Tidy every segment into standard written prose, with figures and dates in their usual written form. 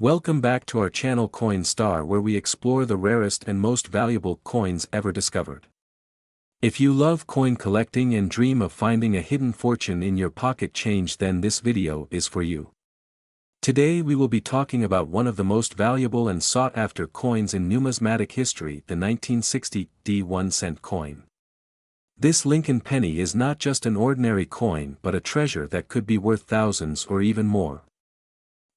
Welcome back to our channel Coin Star, where we explore the rarest and most valuable coins ever discovered. If you love coin collecting and dream of finding a hidden fortune in your pocket change, then this video is for you. Today we will be talking about one of the most valuable and sought-after coins in numismatic history, the 1960 1-cent coin. This Lincoln penny is not just an ordinary coin but a treasure that could be worth thousands or even more.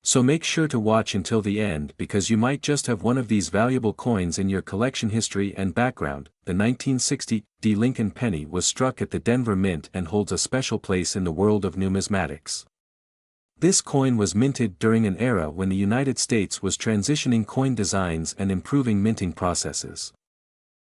So make sure to watch until the end, because you might just have one of these valuable coins in your collection. History and background. The 1960 Lincoln penny was struck at the Denver Mint and holds a special place in the world of numismatics. This coin was minted during an era when the United States was transitioning coin designs and improving minting processes.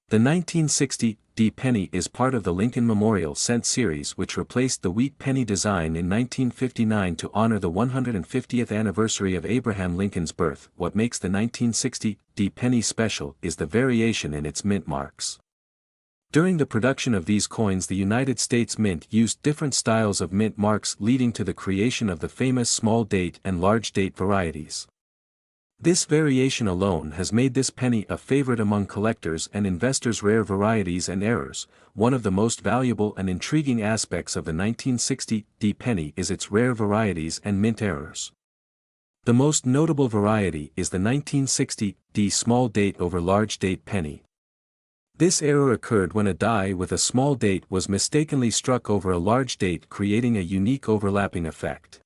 The 1960 penny is part of the Lincoln Memorial Cent series, which replaced the wheat penny design in 1959 to honor the 150th anniversary of Abraham Lincoln's birth. What makes the 1960 penny special is the variation in its mint marks. During the production of these coins, the United States Mint used different styles of mint marks, leading to the creation of the famous small date and large date varieties. This variation alone has made this penny a favorite among collectors and investors. Rare varieties and errors. One of the most valuable and intriguing aspects of the 1960 penny is its rare varieties and mint errors. The most notable variety is the 1960 small date over large date penny. This error occurred when a die with a small date was mistakenly struck over a large date, creating a unique overlapping effect.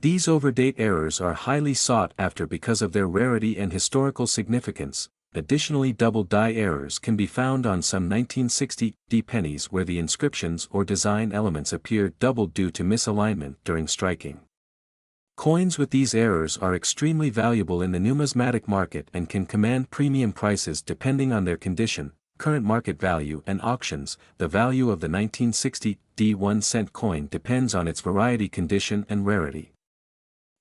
These overdate errors are highly sought after because of their rarity and historical significance. Additionally, double die errors can be found on some 1960 pennies where the inscriptions or design elements appear doubled due to misalignment during striking. Coins with these errors are extremely valuable in the numismatic market and can command premium prices depending on their condition, current market value, and auctions. The value of the 1960 1-cent coin depends on its variety, condition, and rarity.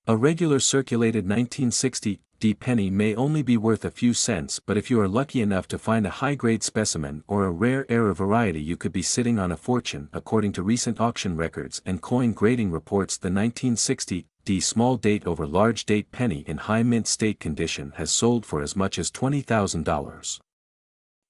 A regular circulated 1960 penny may only be worth a few cents, but if you are lucky enough to find a high-grade specimen or a rare error variety, you could be sitting on a fortune. According to recent auction records and coin grading reports, the 1960 small date over large date penny in high mint state condition has sold for as much as $20,000.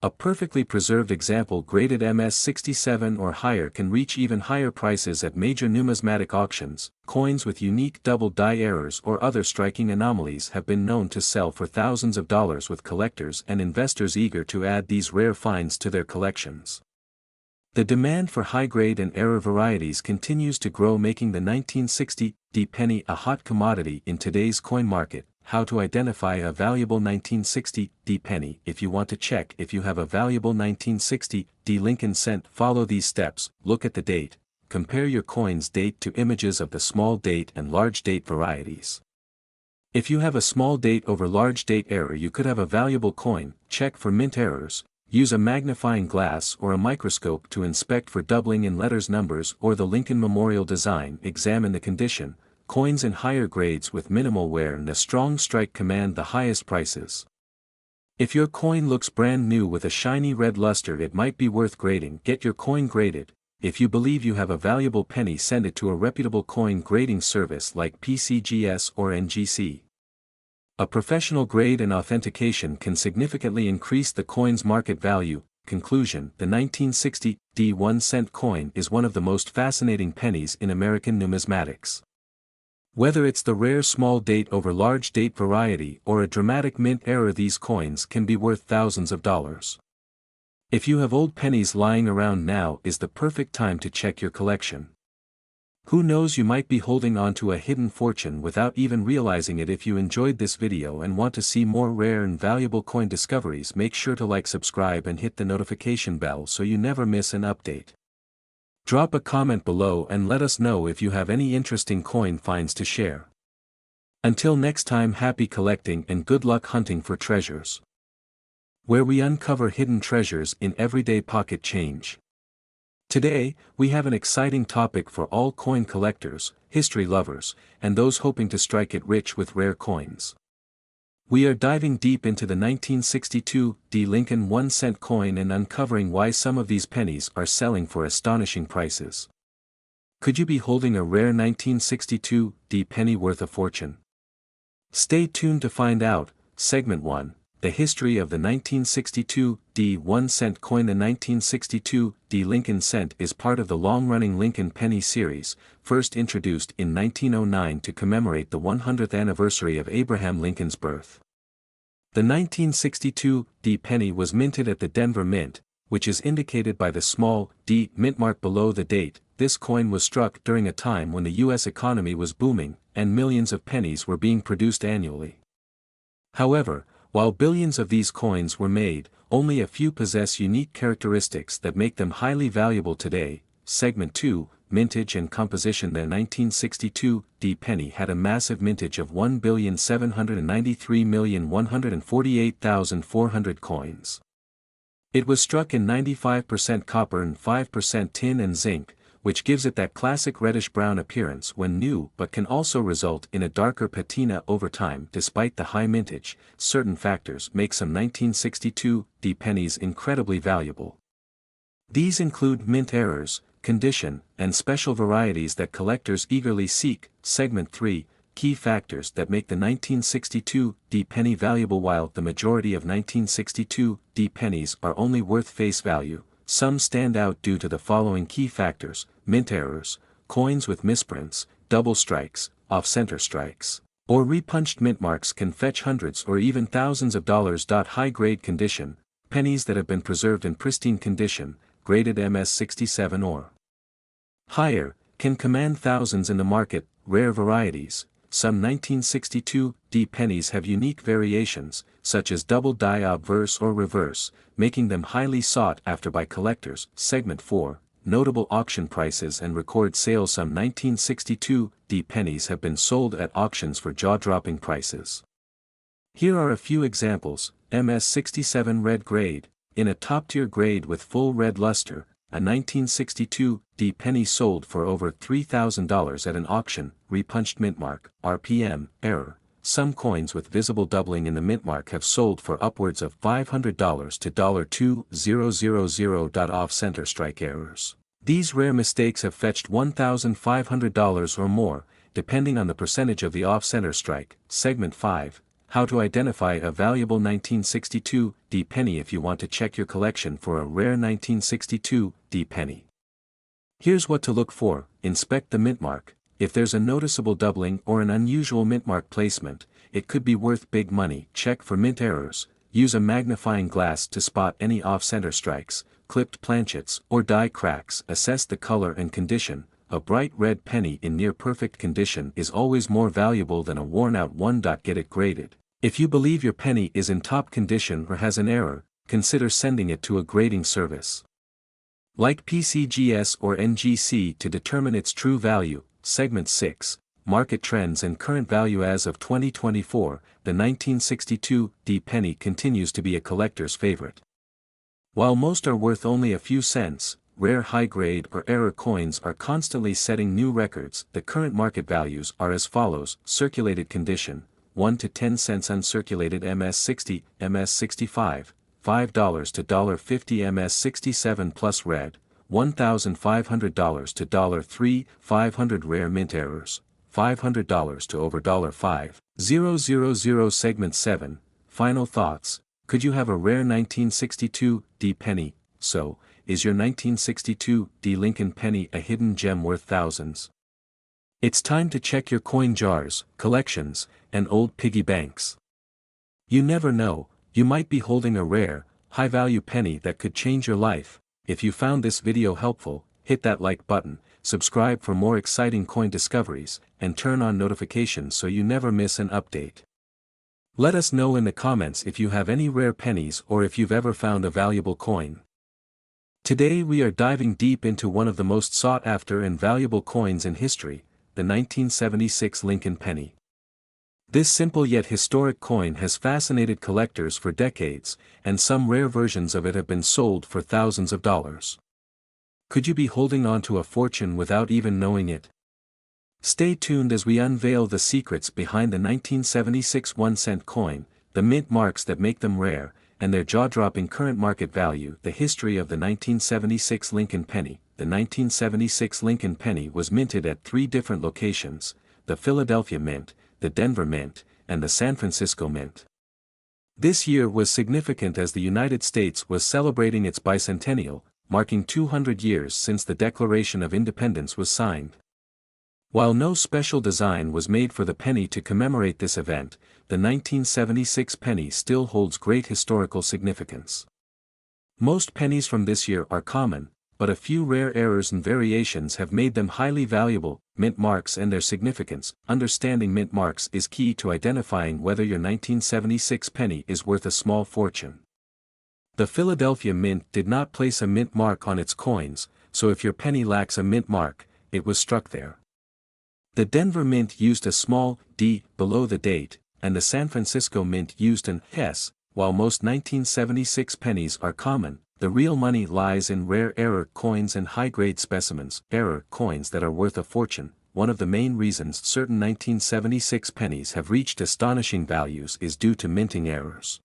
A perfectly preserved example graded MS-67 or higher can reach even higher prices at major numismatic auctions. Coins with unique double die errors or other striking anomalies have been known to sell for thousands of dollars, with collectors and investors eager to add these rare finds to their collections. The demand for high-grade and error varieties continues to grow, making the 1960 penny a hot commodity in today's coin market. How to identify a valuable 1960 penny. If you want to check if you have a valuable 1960 Lincoln cent, follow these steps. Look at the date. Compare your coin's date to images of the small date and large date varieties. If you have a small date over large date error, you could have a valuable coin. Check for mint errors. Use a magnifying glass or a microscope to inspect for doubling in letters, numbers, or the Lincoln Memorial design. Examine the condition. Coins in higher grades with minimal wear and a strong strike command the highest prices. If your coin looks brand new with a shiny red luster, it might be worth grading. Get your coin graded. If you believe you have a valuable penny, send it to a reputable coin grading service like PCGS or NGC. A professional grade and authentication can significantly increase the coin's market value. Conclusion: the 1960 1-cent coin is one of the most fascinating pennies in American numismatics. Whether it's the rare small date over large date variety or a dramatic mint error, these coins can be worth thousands of dollars. If you have old pennies lying around, now is the perfect time to check your collection. Who knows, you might be holding on to a hidden fortune without even realizing it. If you enjoyed this video and want to see more rare and valuable coin discoveries, make sure to like, subscribe, and hit the notification bell so you never miss an update. Drop a comment below and let us know if you have any interesting coin finds to share. Until next time, happy collecting and good luck hunting for treasures, where we uncover hidden treasures in everyday pocket change. Today, we have an exciting topic for all coin collectors, history lovers, and those hoping to strike it rich with rare coins. We are diving deep into the 1962 Lincoln 1-cent coin and uncovering why some of these pennies are selling for astonishing prices. Could you be holding a rare 1962 penny worth a fortune? Stay tuned to find out. Segment 1. The history of the 1962 D 1-cent coin. The 1962 D Lincoln cent is part of the long-running Lincoln penny series, first introduced in 1909 to commemorate the 100th anniversary of Abraham Lincoln's birth. The 1962 D penny was minted at the Denver Mint, which is indicated by the small D mint mark below the date. This coin was struck during a time when the U.S. economy was booming, and millions of pennies were being produced annually. However, while billions of these coins were made, only a few possess unique characteristics that make them highly valuable today. Segment 2, Mintage and Composition. The 1962 D penny had a massive mintage of 1,793,148,400 coins. It was struck in 95% copper and 5% tin and zinc, which gives it that classic reddish-brown appearance when new, but can also result in a darker patina over time. Despite the high mintage, certain factors make some 1962 D pennies incredibly valuable. These include mint errors, condition, and special varieties that collectors eagerly seek. Segment 3, Key factors that make the 1962 D penny valuable. While the majority of 1962 D pennies are only worth face value, some stand out due to the following key factors: mint errors, coins with misprints, double strikes, off-center strikes, or repunched mint marks can fetch hundreds or even thousands of dollars. High-grade condition, pennies that have been preserved in pristine condition, graded MS67 or higher, can command thousands in the market. Rare varieties. Some 1962 D pennies have unique variations, such as double die obverse or reverse, making them highly sought after by collectors. Segment 4, Notable auction prices and record sales. Some 1962 D pennies have been sold at auctions for jaw-dropping prices. Here are a few examples. MS67 red grade, in a top-tier grade with full red luster, a 1962 D penny sold for over $3,000 at an auction. Repunched mint mark, RPM, error. Some coins with visible doubling in the mint mark have sold for upwards of $500 to $2,000. Off-center strike errors. These rare mistakes have fetched $1,500 or more, depending on the percentage of the off-center strike. Segment 5, How to identify a valuable 1962 D penny. If you want to check your collection for a rare 1962 D penny, here's what to look for. Inspect the mint mark. If there's a noticeable doubling or an unusual mint mark placement, it could be worth big money. Check for mint errors. Use a magnifying glass to spot any off-center strikes, clipped planchets, or die cracks. Assess the color and condition. A bright red penny in near-perfect condition is always more valuable than a worn-out one. Get it graded. If you believe your penny is in top condition or has an error, consider sending it to a grading service like PCGS or NGC to determine its true value. Segment 6, Market trends and current value. As of 2024, the 1962 D penny continues to be a collector's favorite. While most are worth only a few cents, rare high-grade or error coins are constantly setting new records. The current market values are as follows: circulated condition, 1 to 10 cents; uncirculated MS60, MS65, $5 to $1.50; MS67 plus red, $1,500 to $3,500; rare mint errors, $500 to over $5,000. Segment 7, Final thoughts. Could you have a rare 1962 D penny? So, is your 1962 D Lincoln penny a hidden gem worth thousands? It's time to check your coin jars, collections, and old piggy banks. You never know, you might be holding a rare, high-value penny that could change your life. If you found this video helpful, hit that like button, subscribe for more exciting coin discoveries, and turn on notifications so you never miss an update. Let us know in the comments if you have any rare pennies or if you've ever found a valuable coin. Today we are diving deep into one of the most sought-after and valuable coins in history, the 1976 Lincoln penny. This simple yet historic coin has fascinated collectors for decades, and some rare versions of it have been sold for thousands of dollars. Could you be holding on to a fortune without even knowing it? Stay tuned as we unveil the secrets behind the 1976 1-cent coin, the mint marks that make them rare, and their jaw-dropping current market value. The history of the 1976 Lincoln penny. The 1976 Lincoln penny was minted at 3 different locations: the Philadelphia Mint, the Denver Mint, and the San Francisco Mint. This year was significant as the United States was celebrating its bicentennial, marking 200 years since the Declaration of Independence was signed. While no special design was made for the penny to commemorate this event, the 1976 penny still holds great historical significance. Most pennies from this year are common, but a few rare errors and variations have made them highly valuable. Mint marks and their significance. Understanding mint marks is key to identifying whether your 1976 penny is worth a small fortune. The Philadelphia Mint did not place a mint mark on its coins, so if your penny lacks a mint mark, it was struck there. The Denver Mint used a small d below the date, and the San Francisco Mint used an s. While most 1976 pennies are common, the real money lies in rare error coins and high-grade specimens, error coins that are worth a fortune. One of the main reasons certain 1976 pennies have reached astonishing values is due to minting errors.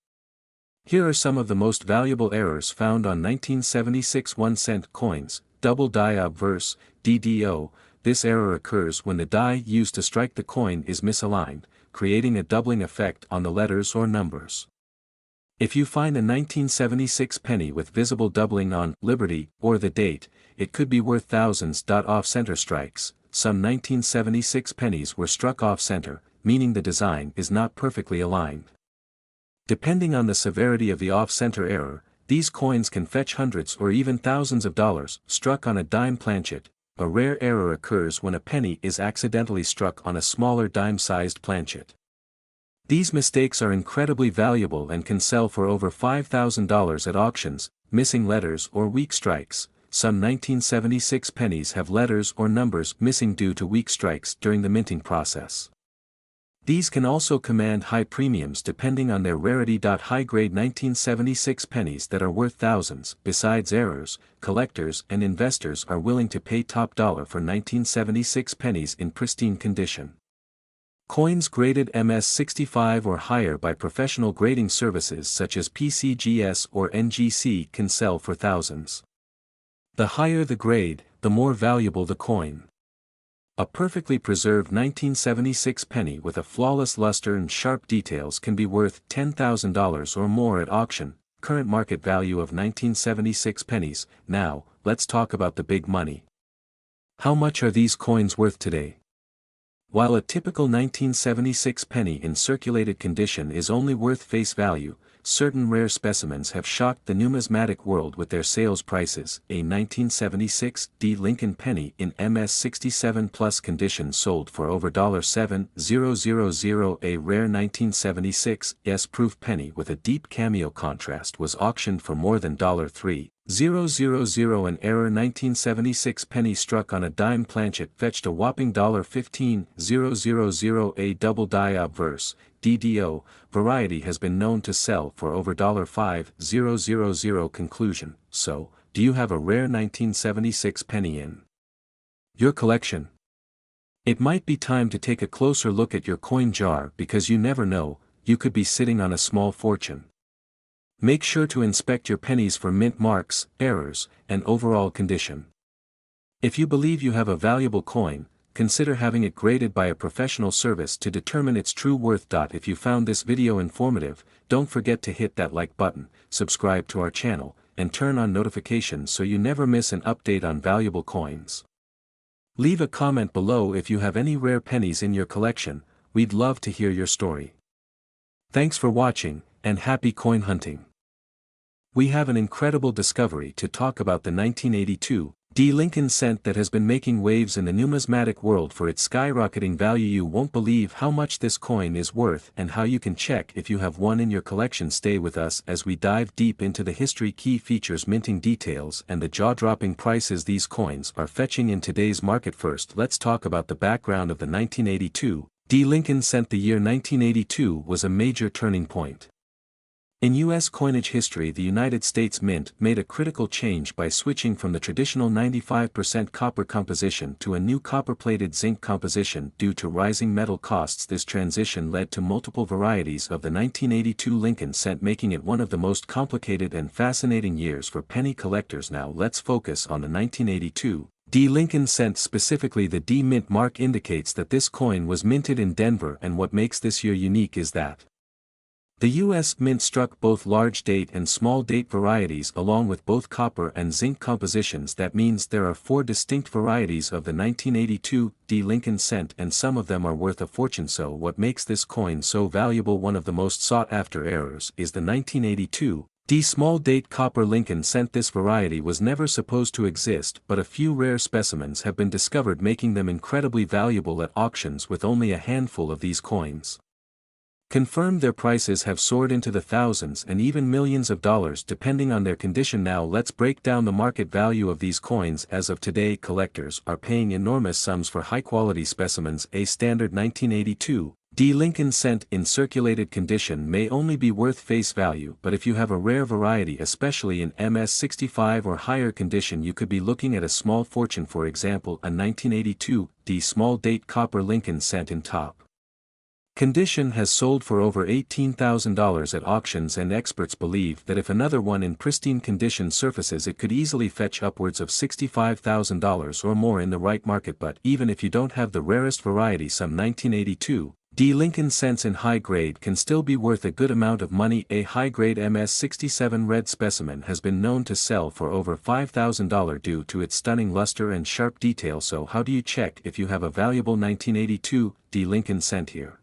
Here are some of the most valuable errors found on 1976 1-cent coins. Double die obverse, DDO. This error occurs when the die used to strike the coin is misaligned, creating a doubling effect on the letters or numbers. If you find a 1976 penny with visible doubling on Liberty or the date, it could be worth thousands. Off-center strikes. Some 1976 pennies were struck off-center, meaning the design is not perfectly aligned. Depending on the severity of the off-center error, these coins can fetch hundreds or even thousands of dollars. Struck on a dime planchet. A rare error occurs when a penny is accidentally struck on a smaller dime-sized planchet. These mistakes are incredibly valuable and can sell for over $5,000 at auctions. Missing letters or weak strikes. Some 1976 pennies have letters or numbers missing due to weak strikes during the minting process. These can also command high premiums depending on their rarity. High-grade 1976 pennies that are worth thousands. Besides errors, collectors and investors are willing to pay top dollar for 1976 pennies in pristine condition. Coins graded MS65 or higher by professional grading services such as PCGS or NGC can sell for thousands. The higher the grade, the more valuable the coin. A perfectly preserved 1976 penny with a flawless luster and sharp details can be worth $10,000 or more at auction. Current market value of 1976 pennies. Now, let's talk about the big money. How much are these coins worth today? While a typical 1976 penny in circulated condition is only worth face value, certain rare specimens have shocked the numismatic world with their sales prices. A 1976 D. Lincoln penny in MS67 plus condition sold for over $7,000. A rare 1976 S-proof penny with a deep cameo contrast was auctioned for more than $3,000. An error 1976 penny struck on a dime planchet fetched a whopping $15,000. A double die obverse, DDO, variety has been known to sell for over $5,000. Conclusion. So, do you have a rare 1976 penny in your collection? It might be time to take a closer look at your coin jar because you never know, you could be sitting on a small fortune. Make sure to inspect your pennies for mint marks, errors, and overall condition. If you believe you have a valuable coin, consider having it graded by a professional service to determine its true worth. If you found this video informative, don't forget to hit that like button, subscribe to our channel, and turn on notifications so you never miss an update on valuable coins. Leave a comment below if you have any rare pennies in your collection, we'd love to hear your story. Thanks for watching, and happy coin hunting! We have an incredible discovery to talk about: the 1982 D. Lincoln cent that has been making waves in the numismatic world for its skyrocketing value. You won't believe how much this coin is worth and how you can check if you have one in your collection. Stay with us as we dive deep into the history, key features, minting details, and the jaw-dropping prices these coins are fetching in today's market. First, let's talk about the background of the 1982 D. Lincoln cent. The year 1982 was a major turning point in U.S. coinage history. The United States Mint made a critical change by switching from the traditional 95% copper composition to a new copper-plated zinc composition due to rising metal costs. This transition led to multiple varieties of the 1982 Lincoln cent, making it one of the most complicated and fascinating years for penny collectors. Now let's focus on the 1982 D. Lincoln cent, specifically the D mint mark, indicates that this coin was minted in Denver, and what makes this year unique is that the U.S. Mint struck both large date and small date varieties along with both copper and zinc compositions. That means there are 4 distinct varieties of the 1982 D. Lincoln cent, and some of them are worth a fortune. So what makes this coin so valuable? One of the most sought after errors is the 1982 D. small date copper Lincoln cent. This variety was never supposed to exist, but a few rare specimens have been discovered, making them incredibly valuable at auctions. With only a handful of these coins confirmed, their prices have soared into the thousands and even millions of dollars depending on their condition. Now let's break down the market value of these coins. As of today, collectors are paying enormous sums for high-quality specimens. A standard 1982 D. Lincoln cent in circulated condition may only be worth face value, but if you have a rare variety, especially in MS65 or higher condition, you could be looking at a small fortune. For example, a 1982 D. small date copper Lincoln cent in top condition has sold for over $18,000 at auctions, and experts believe that if another one in pristine condition surfaces, it could easily fetch upwards of $65,000 or more in the right market. But even if you don't have the rarest variety, some 1982 D. Lincoln cents in high grade can still be worth a good amount of money. A high-grade MS67 red specimen has been known to sell for over $5,000 due to its stunning luster and sharp detail. So how do you check if you have a valuable 1982 D. Lincoln cent? Here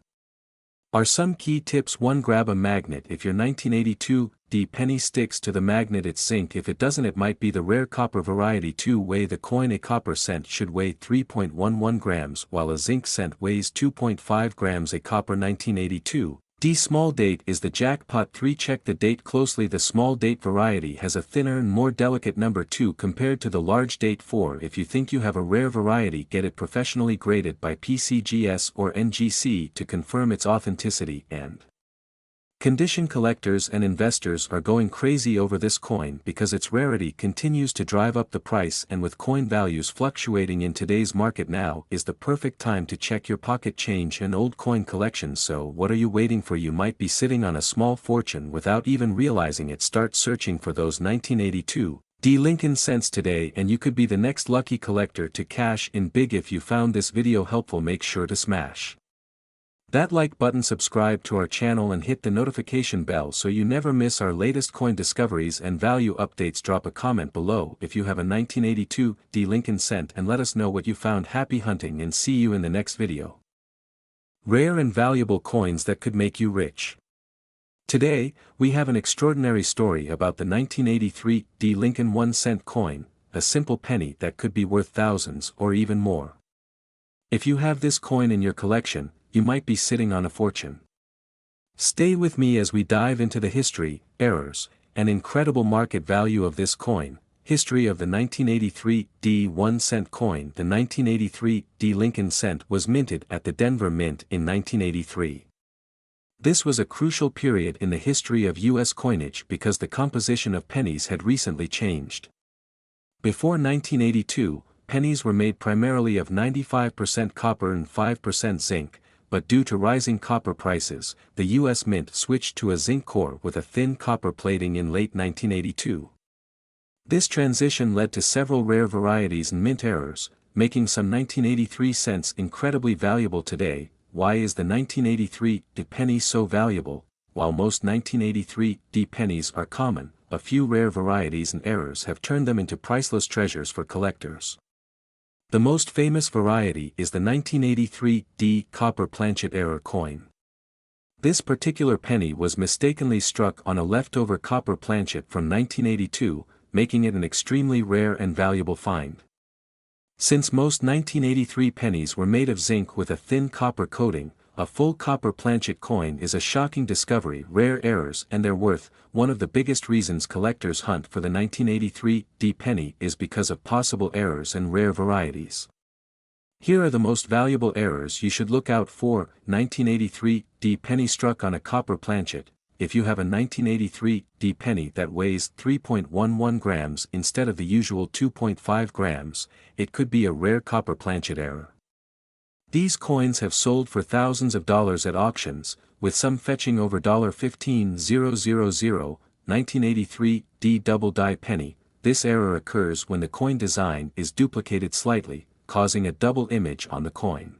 are some key tips. 1. Grab a magnet. If your 1982 D. penny sticks to the magnet, it's zinc. If it doesn't, it might be the rare copper variety. 2. Weigh the coin. A copper cent should weigh 3.11 grams, while a zinc cent weighs 2.5 grams. A copper 1982 D. small date is the jackpot. 3. Check the date closely. The small date variety has a thinner and more delicate number 2 compared to the large date. 4. If you think you have a rare variety, get it professionally graded by PCGS or NGC to confirm its authenticity and condition. Collectors and investors are going crazy over this coin because its rarity continues to drive up the price, and with coin values fluctuating in today's market, now is the perfect time to check your pocket change and old coin collections. So what are you waiting for? You might be sitting on a small fortune without even realizing it. Start searching for those 1982 D. Lincoln cents today, and you could be the next lucky collector to cash in big. If you found this video helpful, make sure to smash that like button, subscribe to our channel, and hit the notification bell so you never miss our latest coin discoveries and value updates. Drop a comment below if you have a 1982 D. Lincoln cent and let us know what you found. Happy hunting, and see you in the next video. Rare and valuable coins that could make you rich. Today, we have an extraordinary story about the 1983 D. Lincoln 1-cent coin, a simple penny that could be worth thousands or even more. If you have this coin in your collection, you might be sitting on a fortune. Stay with me as we dive into the history, errors, and incredible market value of this coin. History of the 1983 D. 1-cent coin. The 1983 D. Lincoln cent was minted at the Denver Mint in 1983. This was a crucial period in the history of U.S. coinage because the composition of pennies had recently changed. Before 1982, pennies were made primarily of 95% copper and 5% zinc, but due to rising copper prices, the U.S. Mint switched to a zinc core with a thin copper plating in late 1982. This transition led to several rare varieties and mint errors, making some 1983 cents incredibly valuable today. Why is the 1983 D penny so valuable? While most 1983 D pennies are common, a few rare varieties and errors have turned them into priceless treasures for collectors. The most famous variety is the 1983 D copper planchet error coin. This particular penny was mistakenly struck on a leftover copper planchet from 1982, making it an extremely rare and valuable find. Since most 1983 pennies were made of zinc with a thin copper coating, a full copper planchet coin is a shocking discovery. Rare errors and their worth. One of the biggest reasons collectors hunt for the 1983 D penny is because of possible errors and rare varieties. Here are the most valuable errors you should look out for. 1983 D penny struck on a copper planchet. If you have a 1983 D penny that weighs 3.11 grams instead of the usual 2.5 grams, it could be a rare copper planchet error. These coins have sold for thousands of dollars at auctions, with some fetching over $15,000. 1983 D double die penny. this error occurs when the coin design is duplicated slightly, causing a double image on the coin.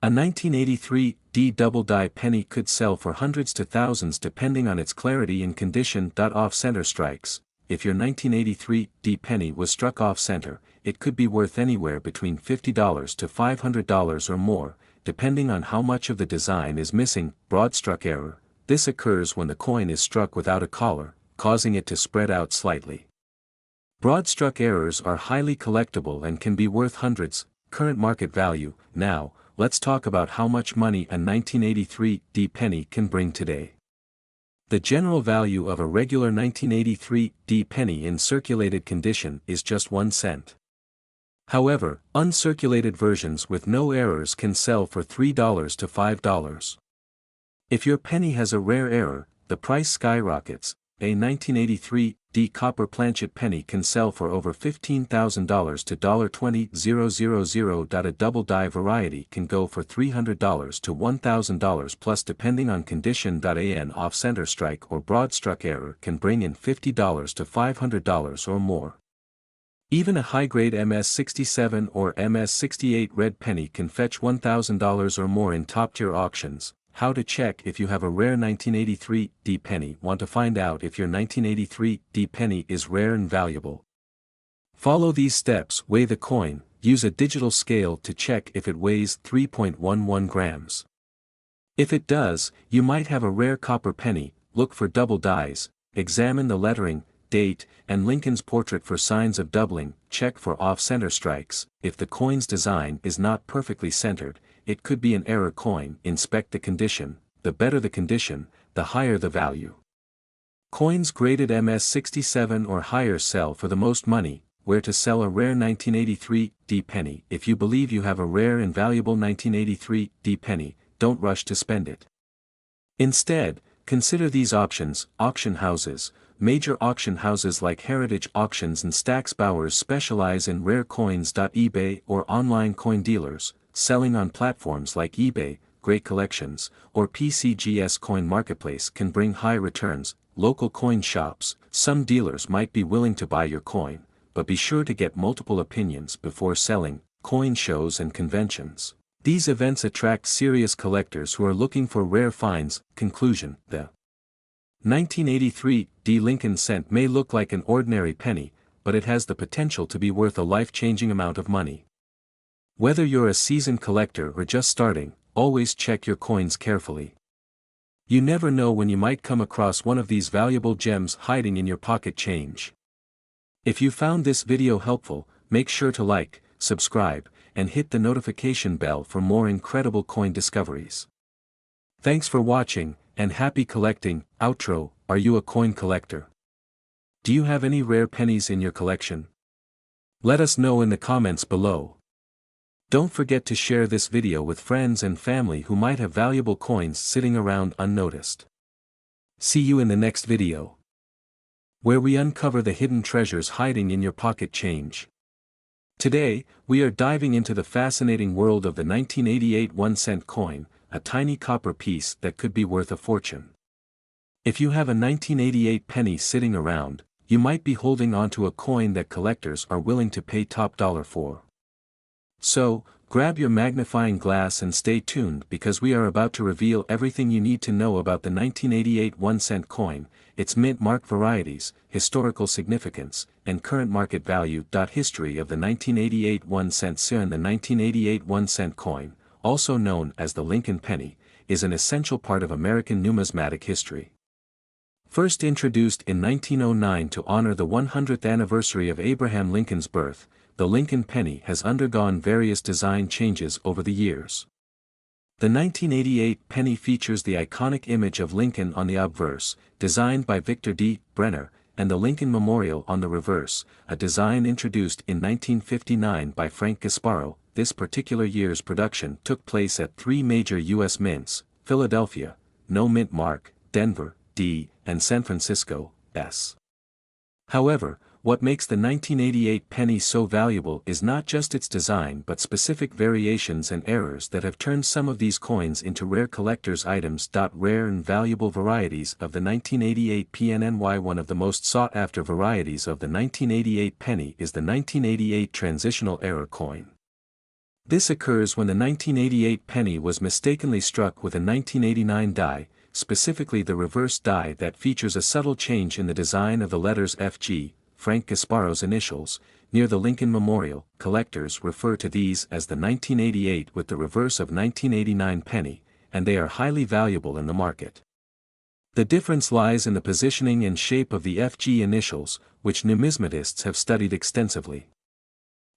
A 1983 D double die penny could sell for hundreds to thousands depending on its clarity and condition. Off-center strikes. If your 1983 D penny was struck off-center, it could be worth anywhere between $50 to $500 or more, depending on how much of the design is missing. Broad struck error. This occurs when the coin is struck without a collar, causing it to spread out slightly. Broad struck errors are highly collectible and can be worth hundreds. Current market value. Now, let's talk about how much money a 1983 D penny can bring today. The general value of a regular 1983 D penny in circulated condition is just 1 cent. However, uncirculated versions with no errors can sell for $3 to $5. If your penny has a rare error, the price skyrockets. A 1983 D copper planchet penny can sell for over $15,000 to $20,000. A double die variety can go for $300 to $1,000 plus depending on condition. An off-center strike or broad struck error can bring in $50 to $500 or more. Even a high-grade MS-67 or MS-68 red penny can fetch $1,000 or more in top-tier auctions. How to check if you have a rare 1983 D penny. Want to find out if your 1983 D penny is rare and valuable? Follow these steps. Weigh the coin. Use a digital scale to check if it weighs 3.11 grams. If it does, you might have a rare copper penny. Look for double dies. Examine the lettering, date, and Lincoln's portrait for signs of doubling. Check for off-center strikes. If the coin's design is not perfectly centered, it could be an error coin. Inspect the condition. The better the condition, the higher the value. Coins graded MS-67 or higher sell for the most money. Where to sell a rare 1983 D penny? If you believe you have a rare and valuable 1983 D penny, don't rush to spend it. Instead, consider these options. Auction houses. Major auction houses like Heritage Auctions and Stack's Bowers specialize in rare coins. eBay or online coin dealers, selling on platforms like eBay, Great Collections, or PCGS Coin Marketplace can bring high returns. Local coin shops. Some dealers might be willing to buy your coin, but be sure to get multiple opinions before selling. Coin shows and conventions. These events attract serious collectors who are looking for rare finds. Conclusion. The 1983 D Lincoln cent may look like an ordinary penny, but it has the potential to be worth a life-changing amount of money. Whether you're a seasoned collector or just starting, always check your coins carefully. You never know when you might come across one of these valuable gems hiding in your pocket change. If you found this video helpful, make sure to like, subscribe, and hit the notification bell for more incredible coin discoveries. Thanks for watching, and happy collecting. Outro. Are you a coin collector? Do you have any rare pennies in your collection? Let us know in the comments below. Don't forget to share this video with friends and family who might have valuable coins sitting around unnoticed. See you in the next video, where we uncover the hidden treasures hiding in your pocket change. Today, we are diving into the fascinating world of the 1988 1-cent coin, a tiny copper piece that could be worth a fortune. If you have a 1988 penny sitting around, you might be holding onto a coin that collectors are willing to pay top dollar for. So, grab your magnifying glass and stay tuned because we are about to reveal everything you need to know about the 1988 1-cent coin, its mint mark varieties, historical significance, and current market value. History of the 1988 1-cent coin. The 1988 1-cent coin, also known as the Lincoln penny, is an essential part of American numismatic history. First introduced in 1909 to honor the 100th anniversary of Abraham Lincoln's birth, the Lincoln penny has undergone various design changes over the years. The 1988 penny features the iconic image of Lincoln on the obverse, designed by Victor D. Brenner, and the Lincoln Memorial on the reverse, a design introduced in 1959 by Frank Gasparo. This particular year's production took place at 3 major U.S. mints: Philadelphia, no mint mark, Denver, D, and San Francisco, S. However, What makes the 1988 penny so valuable is not just its design but specific variations and errors that have turned some of these coins into rare collector's items. Rare and valuable varieties of the 1988 PNNY. One of the most sought-after varieties of the 1988 penny is the 1988 transitional error coin. This occurs when the 1988 penny was mistakenly struck with a 1989 die, specifically the reverse die that features a subtle change in the design of the letters FG, Frank Gasparo's initials, near the Lincoln Memorial. Collectors refer to these as the 1988 with the reverse of 1989 penny, and they are highly valuable in the market. The difference lies in the positioning and shape of the FG initials, which numismatists have studied extensively.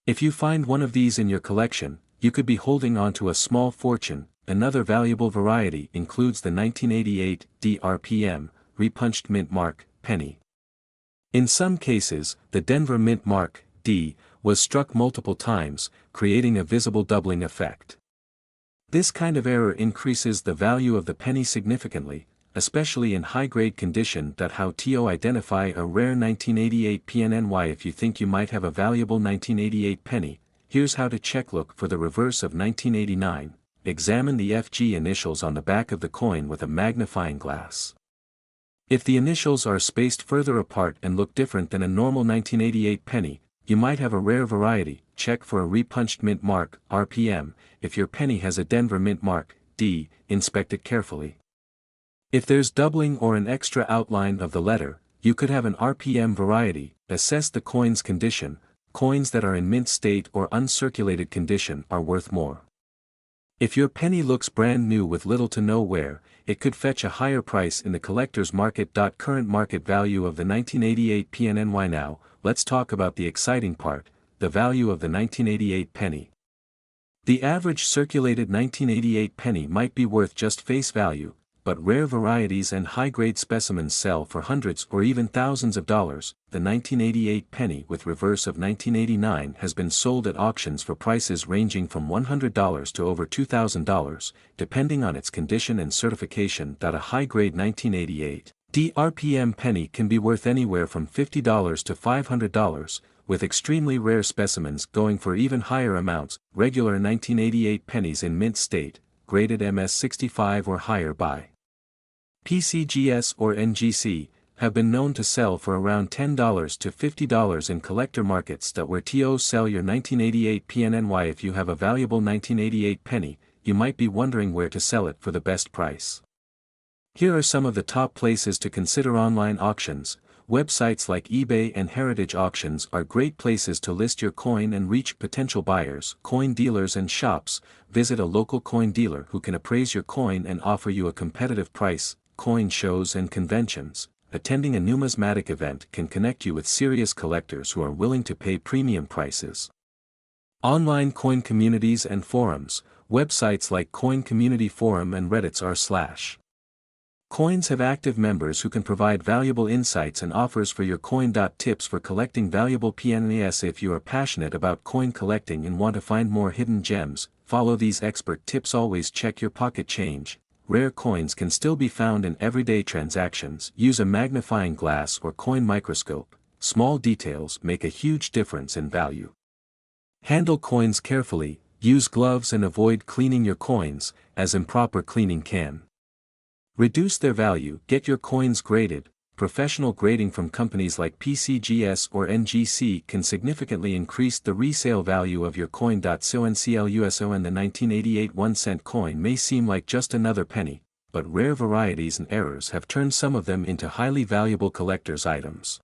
If you find one of these in your collection, you could be holding on to a small fortune. Another valuable variety includes the 1988 DRPM, repunched mint mark, penny. In some cases, the Denver mint mark, D, was struck multiple times, creating a visible doubling effect. This kind of error increases the value of the penny significantly, especially in high-grade condition. How to identify a rare 1988 PNNY. If you think you might have a valuable 1988 penny, here's how to check. Look for the reverse of 1989. Examine the FG initials on the back of the coin with a magnifying glass. If the initials are spaced further apart and look different than a normal 1988 penny, you might have a rare variety. Check for a repunched mint mark, RPM. If your penny has a Denver mint mark, D, inspect it carefully. If there's doubling or an extra outline of the letter, you could have an RPM variety. Assess the coin's condition. Coins that are in mint state or uncirculated condition are worth more. If your penny looks brand new with little to no wear, it could fetch a higher price in the collector's market. Current market value of the 1988 PNNY. Now, let's talk about the exciting part, the value of the 1988 penny. The average circulated 1988 penny might be worth just face value, but rare varieties and high-grade specimens sell for hundreds or even thousands of dollars. The 1988 penny with reverse of 1989 has been sold at auctions for prices ranging from $100 to over $2,000, depending on its condition and certification. A high-grade 1988 DRPM penny can be worth anywhere from $50 to $500, with extremely rare specimens going for even higher amounts. Regular 1988 pennies in mint state, graded MS65 or higher by PCGS or NGC, have been known to sell for around $10 to $50 in collector markets. Where to sell your 1988 PNNY. If you have a valuable 1988 penny, you might be wondering where to sell it for the best price. Here are some of the top places to consider. Online auctions. Websites like eBay and Heritage Auctions are great places to list your coin and reach potential buyers. Coin dealers and shops. Visit a local coin dealer who can appraise your coin and offer you a competitive price. Coin shows and conventions. Attending a numismatic event can connect you with serious collectors who are willing to pay premium prices. Online coin communities and forums. Websites like Coin Community Forum and Reddit's r/. Coins have active members who can provide valuable insights and offers for your coin. Tips for collecting valuable PNES. If you are passionate about coin collecting and want to find more hidden gems, follow these expert tips. Always check your pocket change. Rare coins can still be found in everyday transactions. Use a magnifying glass or coin microscope. Small details make a huge difference in value. Handle coins carefully. Use gloves and avoid cleaning your coins, as improper cleaning can reduce their value. Get your coins graded. Professional grading from companies like PCGS or NGC can significantly increase the resale value of your coin. CONCLUSO and the 1988 1-cent coin may seem like just another penny, but rare varieties and errors have turned some of them into highly valuable collector's items.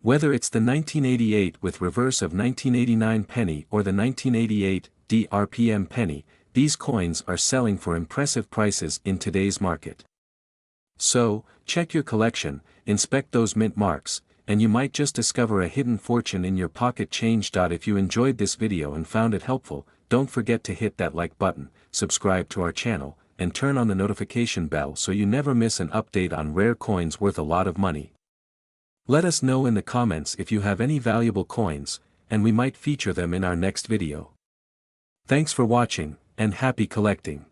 Whether it's the 1988 with reverse of 1989 penny or the 1988 DRPM penny, these coins are selling for impressive prices in today's market. So, check your collection, inspect those mint marks, and you might just discover a hidden fortune in your pocket change. If you enjoyed this video and found it helpful, don't forget to hit that like button, subscribe to our channel, and turn on the notification bell so you never miss an update on rare coins worth a lot of money. Let us know in the comments if you have any valuable coins, and we might feature them in our next video. Thanks for watching, and happy collecting!